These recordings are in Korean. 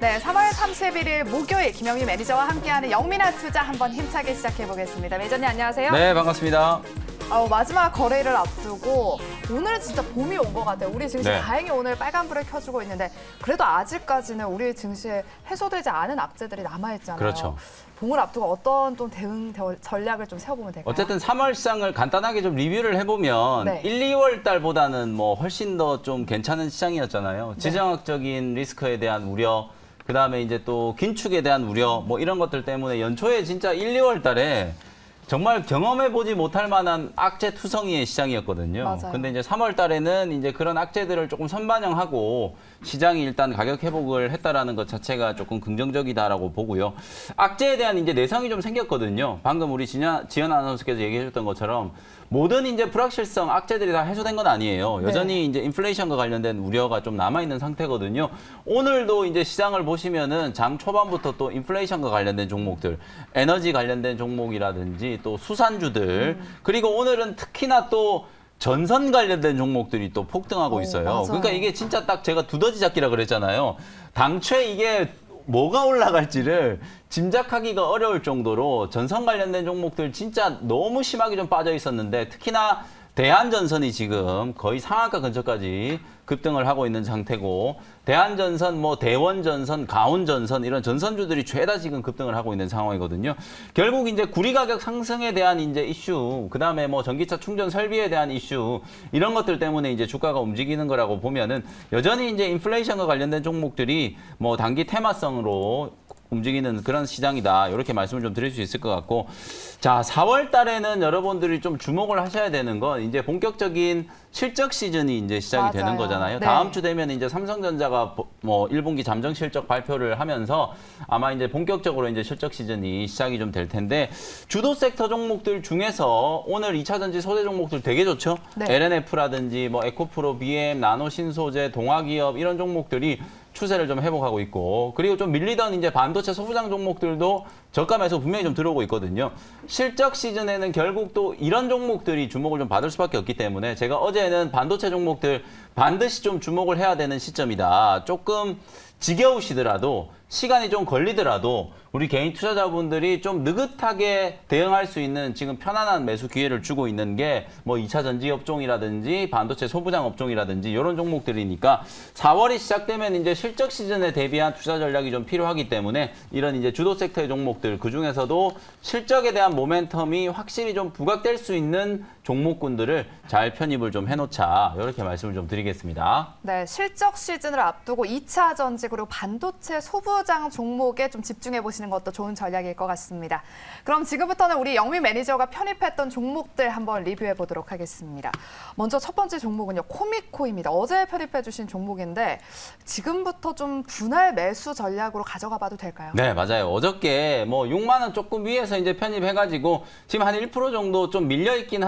네, 3월 31일 목요일 김영미 매니저와 함께하는 영미나 투자 한번 힘차게 시작해보겠습니다. 매니저님 안녕하세요. 네, 반갑습니다. 마지막 거래일을 앞두고 오늘은 진짜 봄이 온 것 같아요. 우리 증시 네. 다행히 오늘 빨간불을 켜주고 있는데 그래도 아직까지는 우리 증시에 해소되지 않은 악재들이 남아있잖아요. 그렇죠. 봄을 앞두고 어떤 또 대응 전략을 좀 세워보면 될까요? 어쨌든 3월 시장을 간단하게 좀 리뷰를 해보면 네. 1, 2월 달보다는 뭐 훨씬 더 좀 괜찮은 시장이었잖아요. 지정학적인 리스크에 대한 우려, 그다음에 이제 또 긴축에 대한 우려, 뭐 이런 것들 때문에 연초에 진짜 1, 2월 달에 정말 경험해보지 못할 만한 악재 투성이의 시장이었거든요. 맞아요. 근데 이제 3월 달에는 이제 그런 악재들을 조금 선반영하고 시장이 일단 가격 회복을 했다라는 것 자체가 조금 긍정적이다라고 보고요. 악재에 대한 이제 내성이 좀 생겼거든요. 방금 우리 지연 아나운서께서 얘기해 줬던 것처럼 모든 이제 불확실성 악재들이 다 해소된 건 아니에요. 여전히 네. 이제 인플레이션과 관련된 우려가 좀 남아있는 상태거든요. 오늘도 이제 시장을 보시면은 장 초반부터 또 인플레이션과 관련된 종목들, 에너지 관련된 종목이라든지 또 수산주들, 그리고 오늘은 특히나 또 전선 관련된 종목들이 또 폭등하고 있어요. 맞아요. 그러니까 이게 진짜 딱 제가 두더지 잡기라 그랬잖아요. 당초에 이게 뭐가 올라갈지를 짐작하기가 어려울 정도로 전선 관련된 종목들 진짜 너무 심하게 좀 빠져 있었는데 특히나 대한전선이 지금 거의 상한가 근처까지 급등을 하고 있는 상태고 대한전선, 뭐 대원전선, 가온전선 이런 전선주들이 죄다 지금 급등을 하고 있는 상황이거든요. 결국 이제 구리 가격 상승에 대한 이제 이슈, 그다음에 뭐 전기차 충전 설비에 대한 이슈 이런 것들 때문에 이제 주가가 움직이는 거라고 보면은 여전히 이제 인플레이션과 관련된 종목들이 뭐 단기 테마성으로 움직이는 그런 시장이다. 이렇게 말씀을 좀 드릴 수 있을 것 같고. 자, 4월 달에는 여러분들이 좀 주목을 하셔야 되는 건 이제 본격적인 실적 시즌이 이제 시작이 되는 맞아요. 거잖아요. 네. 다음 주 되면 이제 삼성전자가 뭐 1분기 잠정 실적 발표를 하면서 아마 이제 본격적으로 이제 실적 시즌이 시작이 좀 될 텐데 주도 섹터 종목들 중에서 오늘 2차 전지 소재 종목들 되게 좋죠. 네. LNF라든지 뭐 에코프로, BM, 나노신소재, 동화기업 이런 종목들이 추세를 좀 회복하고 있고 그리고 좀 밀리던 이제 반도체 소부장 종목들도 저가 매수 분명히 좀 들어오고 있거든요. 실적 시즌에는 결국 또 이런 종목들이 주목을 좀 받을 수밖에 없기 때문에 제가 어제는 반도체 종목들 반드시 좀 주목을 해야 되는 시점이다. 조금 지겨우시더라도 시간이 좀 걸리더라도 우리 개인 투자자분들이 좀 느긋하게 대응할 수 있는 지금 편안한 매수 기회를 주고 있는 게 뭐 2차 전지 업종이라든지 반도체 소부장 업종이라든지 이런 종목들이니까 4월이 시작되면 이제 실적 시즌에 대비한 투자 전략이 좀 필요하기 때문에 이런 이제 주도 섹터의 종목들 그중에서도 실적에 대한 모멘텀이 확실히 좀 부각될 수 있는 종목군들을 잘 편입을 좀 해놓자 이렇게 말씀을 좀 드리겠습니다. 네, 실적 시즌을 앞두고 2차 전지 그리고 반도체 소부장 종목에 좀 집중해 보시는 것도 좋은 전략일 것 같습니다. 그럼 지금부터는 우리 영미 매니저가 편입했던 종목들 한번 리뷰해 보도록 하겠습니다. 먼저 첫 번째 종목은요, 코미코입니다. 어제 편입해 주신 종목인데 지금부터 좀 분할 매수 전략으로 가져가 봐도 될까요? 네, 맞아요. 어저께 뭐 6만 원 조금 위에서 이제 편입해가지고 지금 한 1% 정도 좀 밀려있긴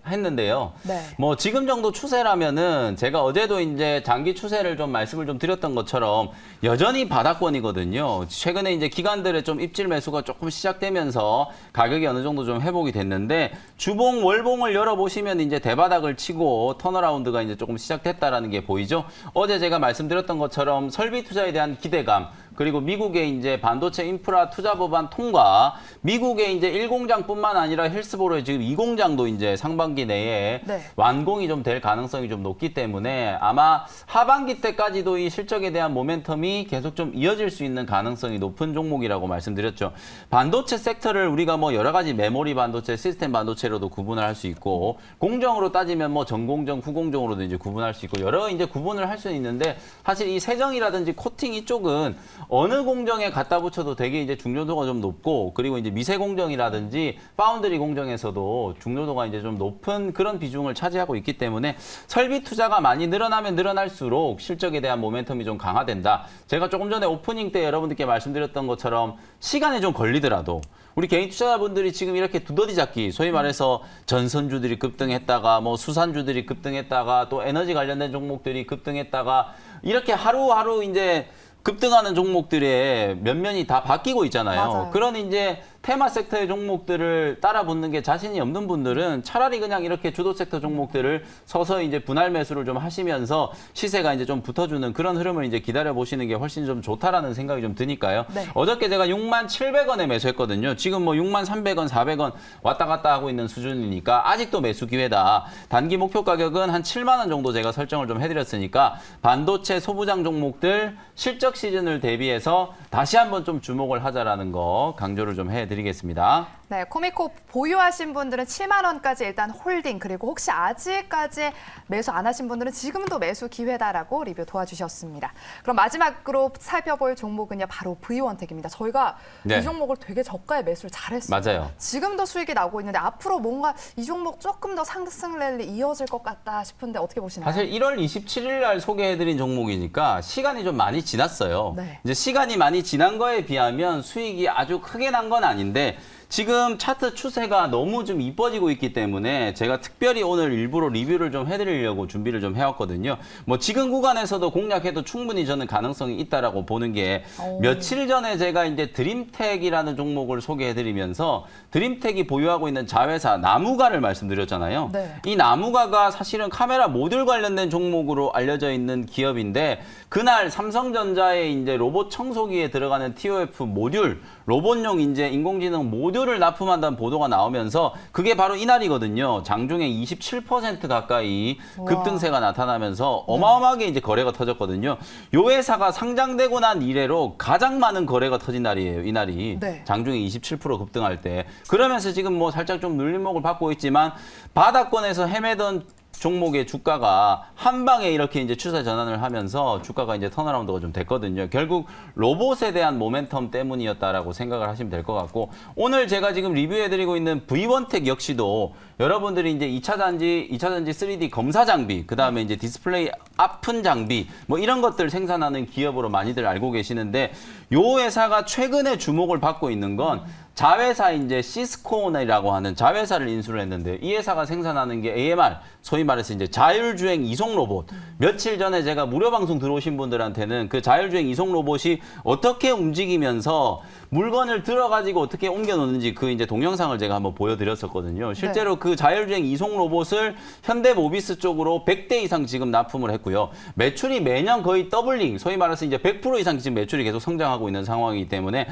했는데요. 네. 뭐 지금 정도 추세라면은 제가 어제도 이제 장기 추세를 좀 말씀을 좀 드렸던 것처럼 여전히 바닥권이거든요. 최근에 이제 기관들의 좀 입질 매수가 조금 시작되면서 가격이 어느 정도 좀 회복이 됐는데 주봉, 월봉을 열어보시면 이제 대바닥을 치고 턴어라운드가 이제 조금 시작됐다라는 게 보이죠. 어제 제가 말씀드렸던 것처럼 설비 투자에 대한 기대감 그리고 미국의 이제 반도체 인프라 투자 법안 통과, 미국의 이제 1공장뿐만 아니라 헬스보로의 지금 2공장도 이제 상반기 내에 네. 완공이 좀 될 가능성이 좀 높기 때문에 아마 하반기 때까지도 이 실적에 대한 모멘텀이 계속 좀 이어질 수 있는 가능성이 높은 종목이라고 말씀드렸죠. 반도체 섹터를 우리가 뭐 여러 가지 메모리 반도체, 시스템 반도체로도 구분을 할 수 있고 공정으로 따지면 뭐 전공정, 후공정으로도 이제 구분할 수 있고 여러 이제 구분을 할 수 있는데 사실 이 세정이라든지 코팅 이쪽은 어느 공정에 갖다 붙여도 되게 이제 중요도가 좀 높고 그리고 이제 미세 공정이라든지 파운드리 공정에서도 중요도가 이제 좀 높은 그런 비중을 차지하고 있기 때문에 설비 투자가 많이 늘어나면 늘어날수록 실적에 대한 모멘텀이 좀 강화된다. 제가 조금 전에 오프닝 때 여러분들께 말씀드렸던 것처럼 시간이 좀 걸리더라도 우리 개인 투자자분들이 지금 이렇게 두더지 잡기, 소위 말해서 전선주들이 급등했다가 뭐 수산주들이 급등했다가 또 에너지 관련된 종목들이 급등했다가 이렇게 하루하루 이제 급등하는 종목들의 면면이 다 바뀌고 있잖아요. 맞아요. 그런 이제 테마 섹터의 종목들을 따라붙는 게 자신이 없는 분들은 차라리 그냥 이렇게 주도 섹터 종목들을 서서히 이제 분할 매수를 좀 하시면서 시세가 이제 좀 붙어주는 그런 흐름을 이제 기다려 보시는 게 훨씬 좀 좋다라는 생각이 좀 드니까요. 네. 어저께 제가 67,000원에 매수했거든요. 지금 뭐 63,300원, 400원 왔다 갔다 하고 있는 수준이니까 아직도 매수 기회다. 단기 목표 가격은 한 7만 원 정도 제가 설정을 좀 해드렸으니까 반도체 소부장 종목들 실적 시즌을 대비해서 다시 한번 좀 주목을 하자라는 거 강조를 좀 해드리겠습니다. 네, 코미코 보유하신 분들은 7만 원까지 일단 홀딩, 그리고 혹시 아직까지 매수 안 하신 분들은 지금도 매수 기회다라고 리뷰 도와주셨습니다. 그럼 마지막으로 살펴볼 종목은요, 바로 V원택입니다. 저희가 네. 이 종목을 되게 저가에 매수를 잘했어요. 맞아요. 지금도 수익이 나오고 있는데 앞으로 뭔가 이 종목 조금 더 상승 랠리 이어질 것 같다 싶은데 어떻게 보시나요? 사실 1월 27일 날 소개해드린 종목이니까 시간이 좀 많이 지났어요. 네. 이제 시간이 많이 지난 거에 비하면 수익이 아주 크게 난 건 아닌데 지금 차트 추세가 너무 좀 이뻐지고 있기 때문에 제가 특별히 오늘 일부러 리뷰를 좀 해드리려고 준비를 좀 해왔거든요. 뭐 지금 구간에서도 공략해도 충분히 저는 가능성이 있다라고 보는 게 며칠 전에 제가 이제 드림텍이라는 종목을 소개해드리면서 드림텍이 보유하고 있는 자회사 나무가를 말씀드렸잖아요. 네. 이 나무가가 사실은 카메라 모듈 관련된 종목으로 알려져 있는 기업인데 그날 삼성전자의 이제 로봇 청소기에 들어가는 TOF 모듈, 로봇용 이제 인공지능 모듈을 납품한다는 보도가 나오면서 그게 바로 이날이거든요. 장중에 27% 가까이 급등세가 나타나면서 어마어마하게 이제 거래가 터졌거든요. 요 회사가 상장되고 난 이래로 가장 많은 거래가 터진 날이에요. 이날이. 네. 장중에 27% 급등할 때. 그러면서 지금 뭐 살짝 좀 눌림목을 받고 있지만 바닥권에서 헤매던 종목의 주가가 한 방에 이렇게 이제 추세 전환을 하면서 주가가 이제 턴어라운드가 좀 됐거든요. 결국 로봇에 대한 모멘텀 때문이었다라고 생각을 하시면 될 것 같고 오늘 제가 지금 리뷰해드리고 있는 V원텍 역시도 여러분들이 이제 2차 전지 3D 검사 장비, 그 다음에 이제 디스플레이 아픈 장비, 뭐 이런 것들 생산하는 기업으로 많이들 알고 계시는데 요 회사가 최근에 주목을 받고 있는 건 자회사 이제 시스코나라고 하는 자회사를 인수를 했는데 이 회사가 생산하는 게 AMR, 소위 말해서 이제 자율주행 이송 로봇. 며칠 전에 제가 무료 방송 들어오신 분들한테는 그 자율주행 이송 로봇이 어떻게 움직이면서 물건을 들어가지고 어떻게 옮겨 놓는지 그 이제 동영상을 제가 한번 보여드렸었거든요. 실제로 그 자율주행 이송 로봇을 현대모비스 쪽으로 100대 이상 지금 납품을 했고요. 매출이 매년 거의 더블링, 소위 말해서 이제 100% 이상 지금 매출이 계속 성장하고 있는 상황이기 때문에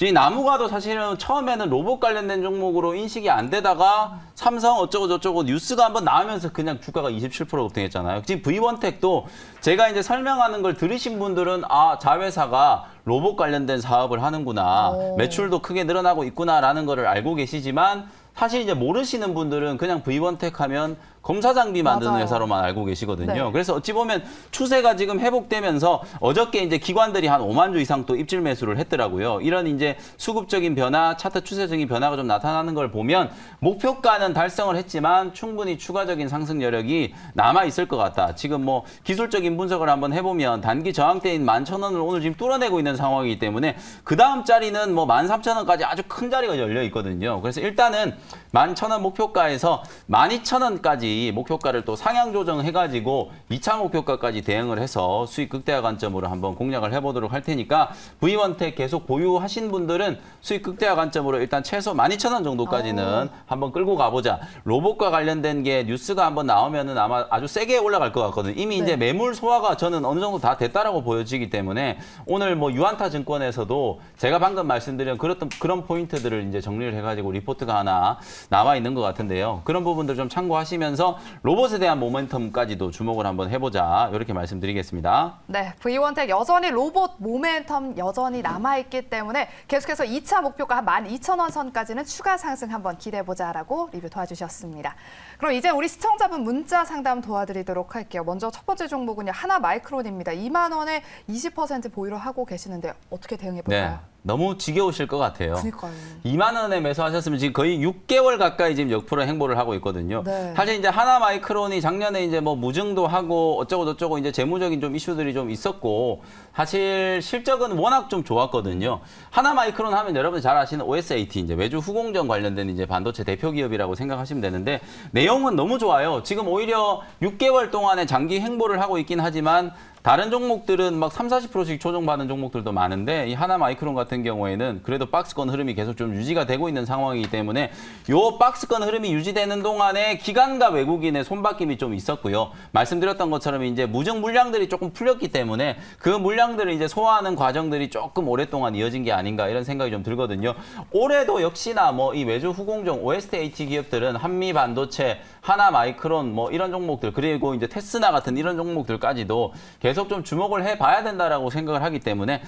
이 나무가도 사실은 처음에는 로봇 관련된 종목으로 인식이 안 되다가 삼성 어쩌고 저쩌고 뉴스가 한번 나오면서 그냥 주가가 27% 급등했잖아요. 지금 V원텍도 제가 이제 설명하는 걸 들으신 분들은 아, 자회사가 로봇 관련된 사업을 하는구나. 매출도 크게 늘어나고 있구나라는 거를 알고 계시지만 사실 이제 모르시는 분들은 그냥 V원텍 하면 검사 장비 만드는 맞아요. 회사로만 알고 계시거든요. 네. 그래서 어찌 보면 추세가 지금 회복되면서 어저께 이제 기관들이 한 5만 주 이상 또 입질 매수를 했더라고요. 이런 이제 수급적인 변화, 차트 추세적인 변화가 좀 나타나는 걸 보면 목표가는 달성을 했지만 충분히 추가적인 상승 여력이 남아 있을 것 같다. 지금 뭐 기술적인 분석을 한번 해보면 단기 저항대인 11,000원을 오늘 지금 뚫어내고 있는 상황이기 때문에 그 다음 자리는 뭐 13,000원까지 아주 큰 자리가 열려 있거든요. 그래서 일단은 11,000원 목표가에서 12,000원까지 목표가를 또 상향 조정해가지고 2차 목표가까지 대응을 해서 수익 극대화 관점으로 한번 공략을 해보도록 할 테니까 V원텍 계속 보유하신 분들은 수익 극대화 관점으로 일단 최소 12,000원 정도까지는 한번 끌고 가보자. 로봇과 관련된 게 뉴스가 한번 나오면은 아마 아주 세게 올라갈 것 같거든요. 이미 이제 매물 소화가 저는 어느 정도 다 됐다라고 보여지기 때문에 오늘 뭐 유한타 증권에서도 제가 방금 말씀드린 그런 포인트들을 이제 정리를 해가지고 리포트가 하나 나와 있는 것 같은데요. 그런 부분들 좀 참고하시면서 로봇에 대한 모멘텀까지도 주목을 한번 해보자. 이렇게 말씀드리겠습니다. 네, V원텍 여전히 로봇 모멘텀 여전히 남아있기 때문에 계속해서 2차 목표가 한 12,000원 선까지는 추가 상승 한번 기대해보자라고 리뷰 도와주셨습니다. 그럼 이제 우리 시청자분 문자 상담 도와드리도록 할게요. 먼저 첫 번째 종목은요, 하나마이크론입니다. 2만 원에 20% 보유를 하고 계시는데 어떻게 대응해볼까요? 네. 너무 지겨우실 것 같아요. 그러니까요. 2만 원에 매수하셨으면 지금 거의 6개월 가까이 지금 역프로 행보를 하고 있거든요. 네. 사실 이제 하나마이크론이 작년에 이제 뭐 무증도 하고 어쩌고 저쩌고 이제 재무적인 좀 이슈들이 좀 있었고 사실 실적은 워낙 좀 좋았거든요. 하나마이크론 하면 여러분 잘 아시는 OSAT 이제 외주 후공정 관련된 이제 반도체 대표 기업이라고 생각하시면 되는데 내용은 너무 좋아요. 지금 오히려 6개월 동안에 장기 행보를 하고 있긴 하지만 다른 종목들은 막 30~40%씩 조정받은 종목들도 많은데 이 하나마이크론 같은 경우에는 그래도 박스권 흐름이 계속 좀 유지가 되고 있는 상황이기 때문에 요 박스권 흐름이 유지되는 동안에 기관과 외국인의 손바뀜이 좀 있었고요. 말씀드렸던 것처럼 이제 무증 물량들이 조금 풀렸기 때문에 그 물량들을 이제 소화하는 과정들이 조금 오랫동안 이어진 게 아닌가 이런 생각이 좀 들거든요. 올해도 역시나 뭐 이 외주 후공정 OST 기업들은 한미 반도체, 하나마이크론 뭐 이런 종목들 그리고 이제 테스나 같은 이런 종목들까지도 계속 좀 주목을 해봐야 된다라고 생각을 하기 때문에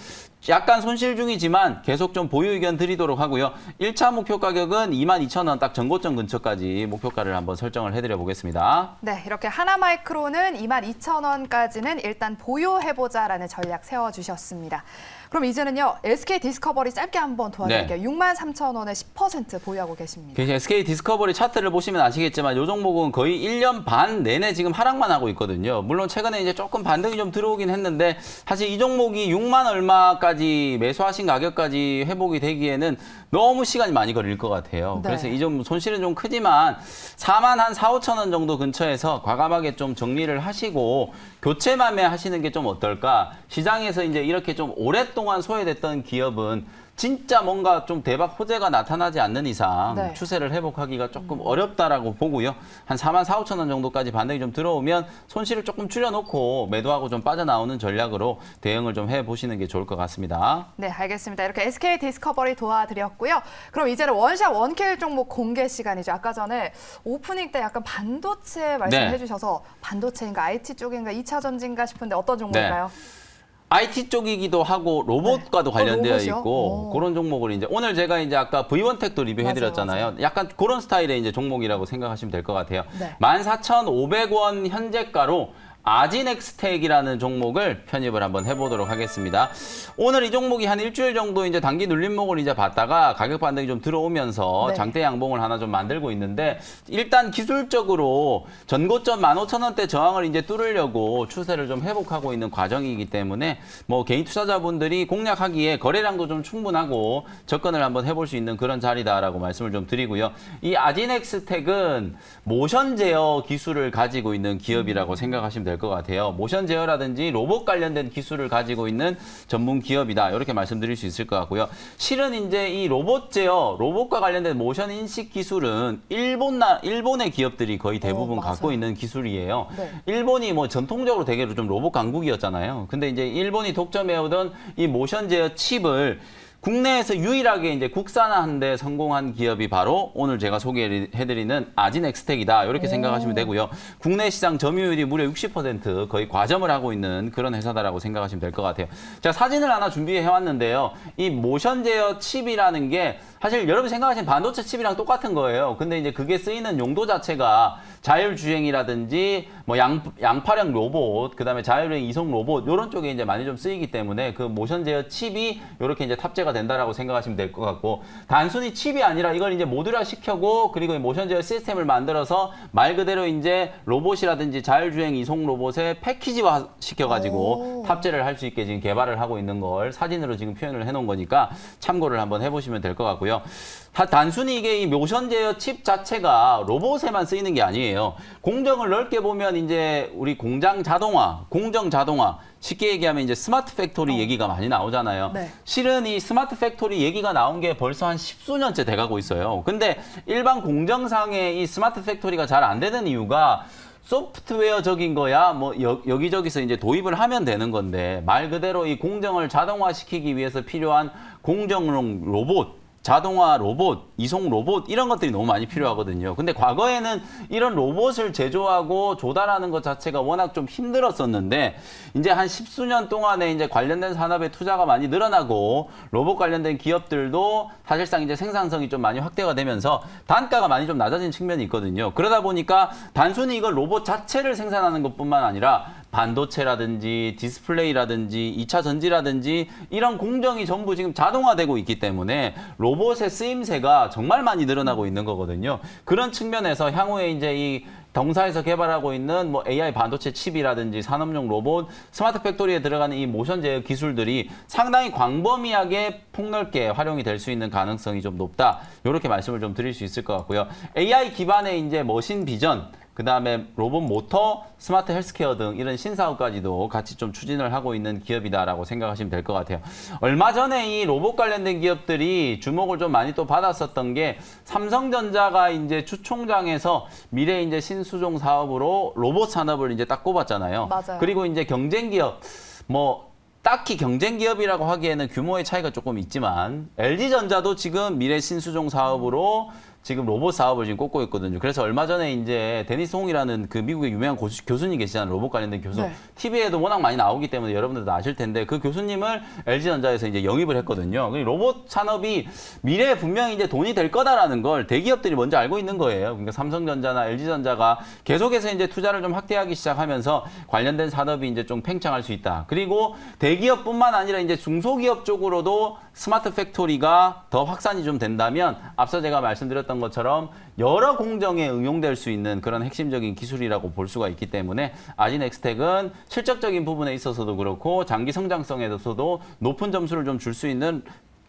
약간 손실 중이지만 계속 좀 보유 의견 드리도록 하고요. 1차 목표 가격은 22,000원 딱 전고점 근처까지 목표가를 한번 설정을 해드려 보겠습니다. 네, 이렇게 하나마이크론은 22,000원까지는 일단 보유해보자라는 전략 세워주셨습니다. 그럼 이제는요, SK 디스커버리 짧게 한번 도와드릴게요. 63,000원에 10% 보유하고 계십니다. SK 디스커버리 차트를 보시면 아시겠지만 이 종목은 거의 1년 반 내내 지금 하락만 하고 있거든요. 물론 최근에 이제 조금 반등이 좀 들어오긴 했는데 사실 이 종목이 6만 얼마까지 매수하신 가격까지 회복이 되기에는 너무 시간이 많이 걸릴 것 같아요. 네. 그래서 이 좀 손실은 좀 크지만 4만 한 4~5천 원 정도 근처에서 과감하게 좀 정리를 하시고 교체 매매 하시는 게 좀 어떨까? 시장에서 이제 이렇게 좀 오랫동안 소외됐던 기업은 진짜 뭔가 좀 대박 호재가 나타나지 않는 이상 네. 추세를 회복하기가 조금 어렵다라고 보고요. 한 4만 4~5천 원 정도까지 반등이 좀 들어오면 손실을 조금 줄여놓고 매도하고 좀 빠져나오는 전략으로 대응을 좀 해보시는 게 좋을 것 같습니다. 네, 알겠습니다. 이렇게 SK 디스커버리 도와드렸고요. 그럼 이제는 원샷 원킬 종목 공개 시간이죠. 아까 전에 오프닝 때 약간 반도체 말씀해 네. 주셔서 반도체인가 IT 쪽인가 2차 전지인가 싶은데 어떤 종목일까요? IT 쪽이기도 하고 로봇과도 네. 관련되어 로봇이요? 있고 오. 그런 종목을 이제 오늘 제가 이제 아까 V1텍도 리뷰해드렸잖아요. 맞아요. 약간 그런 스타일의 이제 종목이라고 생각하시면 될 것 같아요. 네. 14,500원 현재가로 아진엑스텍이라는 종목을 편입을 한번 해보도록 하겠습니다. 오늘 이 종목이 한 일주일 정도 이제 단기 눌림목을 이제 봤다가 가격 반등이 좀 들어오면서 네. 장대 양봉을 하나 좀 만들고 있는데 일단 기술적으로 전고점 15,000원대 저항을 이제 뚫으려고 추세를 좀 회복하고 있는 과정이기 때문에 뭐 개인 투자자분들이 공략하기에 거래량도 좀 충분하고 접근을 한번 해볼 수 있는 그런 자리다라고 말씀을 좀 드리고요. 이 아진엑스텍은 모션 제어 기술을 가지고 있는 기업이라고 생각하시면 될 것 같아요. 모션 제어라든지 로봇 관련된 기술을 가지고 있는 전문 기업이다. 이렇게 말씀드릴 수 있을 것 같고요. 실은 이제 이 로봇 제어, 로봇과 관련된 모션 인식 기술은 일본의 기업들이 거의 대부분 맞아요. 갖고 있는 기술이에요. 네. 일본이 뭐 전통적으로 대개로 좀 로봇 강국이었잖아요. 근데 이제 일본이 독점해오던 이 모션 제어 칩을 국내에서 유일하게 이제 국산화한 데 성공한 기업이 바로 오늘 제가 소개해드리는 아진엑스텍이다. 이렇게 생각하시면 되고요. 국내 시장 점유율이 무려 60% 거의 과점을 하고 있는 그런 회사다라고 생각하시면 될 것 같아요. 제가 사진을 하나 준비해 왔는데요. 이 모션 제어 칩이라는 게 사실 여러분 생각하시는 반도체 칩이랑 똑같은 거예요. 근데 이제 그게 쓰이는 용도 자체가 자율주행이라든지 뭐 양파령 로봇, 그다음에 자율주행 이송 로봇 이런 쪽에 이제 많이 좀 쓰이기 때문에 그 모션 제어 칩이 이렇게 이제 탑재가 된다라고 생각하시면 될 것 같고 단순히 칩이 아니라 이걸 이제 모듈화 시켜고 그리고 이 모션 제어 시스템을 만들어서 말 그대로 이제 로봇이라든지 자율주행 이송 로봇에 패키지화 시켜가지고 탑재를 할 수 있게 지금 개발을 하고 있는 걸 사진으로 지금 표현을 해놓은 거니까 참고를 한번 해보시면 될 것 같고요. 단순히 이게 이 모션 제어 칩 자체가 로봇에만 쓰이는 게 아니에요. 공정을 넓게 보면 이제 우리 공정 자동화 쉽게 얘기하면 이제 스마트 팩토리 얘기가 많이 나오잖아요. 네. 실은 이 스마트 팩토리 얘기가 나온 게 벌써 한 10수년째 돼가고 있어요. 근데 일반 공정상에 이 스마트 팩토리가 잘 안 되는 이유가 소프트웨어적인 거야 뭐 여기저기서 이제 도입을 하면 되는 건데 말 그대로 이 공정을 자동화시키기 위해서 필요한 공정용 로봇, 자동화 로봇, 이송 로봇 이런 것들이 너무 많이 필요하거든요. 근데 과거에는 이런 로봇을 제조하고 조달하는 것 자체가 워낙 좀 힘들었었는데 이제 한 10수년 동안에 이제 관련된 산업에 투자가 많이 늘어나고 로봇 관련된 기업들도 사실상 이제 생산성이 좀 많이 확대가 되면서 단가가 많이 좀 낮아진 측면이 있거든요. 그러다 보니까 단순히 이걸 로봇 자체를 생산하는 것뿐만 아니라 반도체라든지 디스플레이라든지 2차 전지라든지 이런 공정이 전부 지금 자동화되고 있기 때문에 로봇의 쓰임새가 정말 많이 늘어나고 있는 거거든요. 그런 측면에서 향후에 이제 이 동사에서 개발하고 있는 뭐 AI 반도체 칩이라든지 산업용 로봇, 스마트 팩토리에 들어가는 이 모션 제어 기술들이 상당히 광범위하게 폭넓게 활용이 될 수 있는 가능성이 좀 높다. 이렇게 말씀을 좀 드릴 수 있을 것 같고요. AI 기반의 이제 머신 비전 그다음에 로봇 모터, 스마트 헬스케어 등 이런 신사업까지도 같이 좀 추진을 하고 있는 기업이다라고 생각하시면 될 것 같아요. 얼마 전에 이 로봇 관련된 기업들이 주목을 좀 많이 또 받았었던 게 삼성전자가 이제 주총장에서 미래 이제 신수종 사업으로 로봇 산업을 이제 딱 꼽았잖아요. 맞아요. 그리고 이제 경쟁 기업 뭐 딱히 경쟁 기업이라고 하기에는 규모의 차이가 조금 있지만 LG전자도 지금 미래 신수종 사업으로 지금 로봇 사업을 지금 꼽고 있거든요. 그래서 얼마 전에 이제 데니스 홍이라는 그 미국의 유명한 교수님 계시잖아요. 로봇 관련된 교수. 네. TV에도 워낙 많이 나오기 때문에 여러분들도 아실 텐데 그 교수님을 LG전자에서 이제 영입을 했거든요. 로봇 산업이 미래에 분명히 이제 돈이 될 거다라는 걸 대기업들이 먼저 알고 있는 거예요. 그러니까 삼성전자나 LG전자가 계속해서 이제 투자를 좀 확대하기 시작하면서 관련된 산업이 이제 좀 팽창할 수 있다. 그리고 대기업뿐만 아니라 이제 중소기업 쪽으로도 스마트 팩토리가 더 확산이 좀 된다면 앞서 제가 말씀드렸던 것처럼 여러 공정에 응용될 수 있는 그런 핵심적인 기술이라고 볼 수가 있기 때문에 아진엑스텍은 실적적인 부분에 있어서도 그렇고 장기 성장성에서도 높은 점수를 좀 줄 수 있는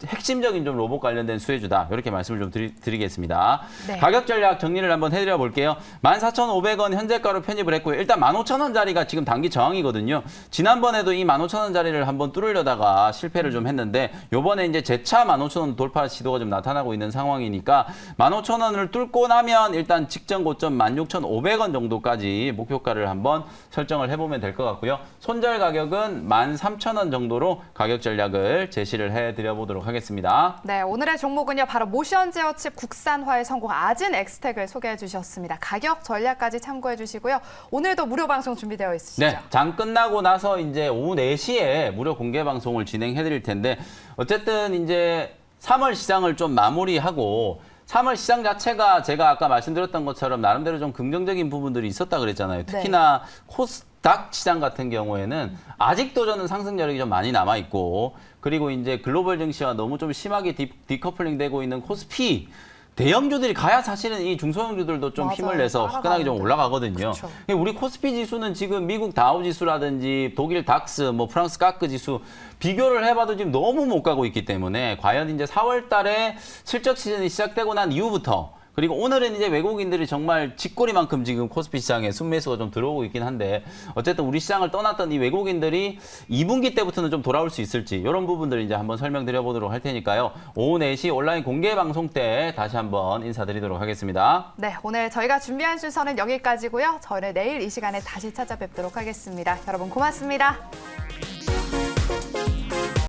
핵심적인 좀 로봇 관련된 수혜주다. 이렇게 말씀을 좀 드리겠습니다. 네. 가격 전략 정리를 한번 해드려 볼게요. 14,500원 현재가로 편입을 했고요. 일단 15,000원짜리가 지금 단기 저항이거든요. 지난번에도 이 15,000원짜리를 한번 뚫으려다가 실패를 좀 했는데 요번에 이제 재차 15,000원 돌파 시도가 좀 나타나고 있는 상황이니까 15,000원을 뚫고 나면 일단 직전 고점 16,500원 정도까지 목표가를 한번 설정을 해보면 될 것 같고요. 손절 가격은 13,000원 정도로 가격 전략을 제시를 해드려 보도록 하겠습니다. 네, 오늘의 종목은요. 바로 모션 제어칩 국산화에 성공 아진엑스텍을 소개해 주셨습니다. 가격 전략까지 참고해 주시고요. 오늘도 무료 방송 준비되어 있으시죠? 네, 장 끝나고 나서 이제 오후 4시에 무료 공개 방송을 진행해 드릴 텐데 어쨌든 이제 3월 시장을 좀 마무리하고 3월 시장 자체가 제가 아까 말씀드렸던 것처럼 나름대로 좀 긍정적인 부분들이 있었다 그랬잖아요. 특히나 코스닥 시장 같은 경우에는 아직도 저는 상승 여력이 좀 많이 남아 있고 그리고 이제 글로벌 증시와 너무 좀 심하게 디커플링 되고 있는 코스피 대형주들이 가야 사실은 이 중소형주들도 좀 맞아요. 힘을 내서 화끈하게 좀 따라가는데. 올라가거든요. 그쵸. 우리 코스피 지수는 지금 미국 다우 지수라든지 독일 닥스, 뭐 프랑스 까크 지수 비교를 해봐도 지금 너무 못 가고 있기 때문에 과연 이제 4월 달에 실적 시즌이 시작되고 난 이후부터 그리고 오늘은 이제 외국인들이 정말 쥐꼬리만큼 지금 코스피 시장에 순매수가 좀 들어오고 있긴 한데 어쨌든 우리 시장을 떠났던 이 외국인들이 2분기 때부터는 좀 돌아올 수 있을지 이런 부분들을 이제 한번 설명드려 보도록 할 테니까요. 오후 4시 온라인 공개 방송 때 다시 한번 인사드리도록 하겠습니다. 네, 오늘 저희가 준비한 순서는 여기까지고요. 저는 내일 이 시간에 다시 찾아뵙도록 하겠습니다. 여러분 고맙습니다.